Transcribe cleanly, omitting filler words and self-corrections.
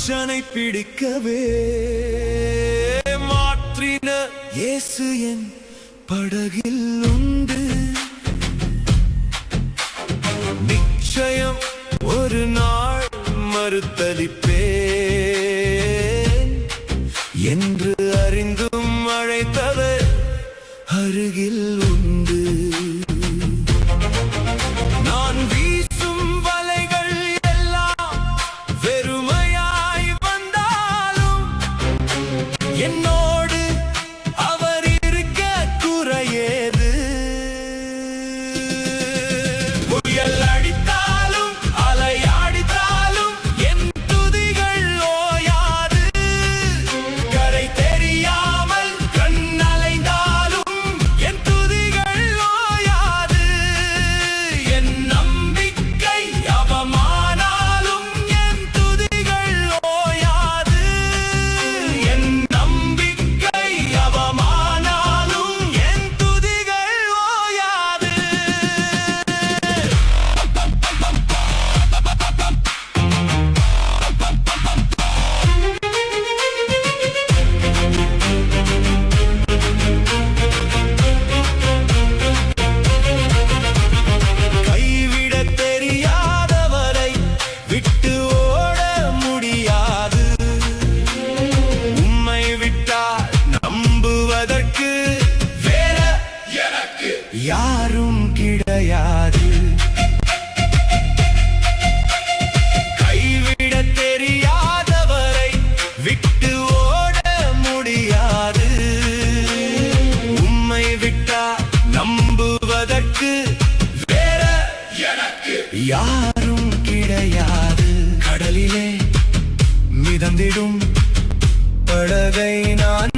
மனுஷனை பிடிக்கவே மாற்றின இயேசு என் படகில் உண்டு. நிச்சயம் ஒரு நாள் மறுதலிப்பேன் என்று அறிந்தும் அழைத்தவர் அருகில் உண்டு. நான் வீசும் வலைகள் எல்லாம் வெறுமையாய் வந்தாலும் என்னோடு அவர் இருக்க குறையேது. புயல் அடித்தாலும் அலையாடித்தாலும் என் துதிகள் ஓயாது. கரை தெரியாமல் கண் அலைந்தாலும் என் துதிகள் ஓயாது. என் நம்பிக்கை அவமானாலும் என் துதிகள் ஓயாது. என் நம்பிக்கை அவமானாலும் என் துதிகள் ஓயாது. கைவிட தெரியாதவரை விட்டு ஓட முடியாது. உம்மை விட்டால் நம்புவதற்கு வேற எனக்கு யாரும் கிடையாது. கைவிட தெரியாதவரை விட்டு ஓட முடியாது. உம்மை விட்டால் நம்புவதற்கு வேற எனக்கு யாரும் கிடையாது. கடலிலே மிதந்திடும் படகை நான்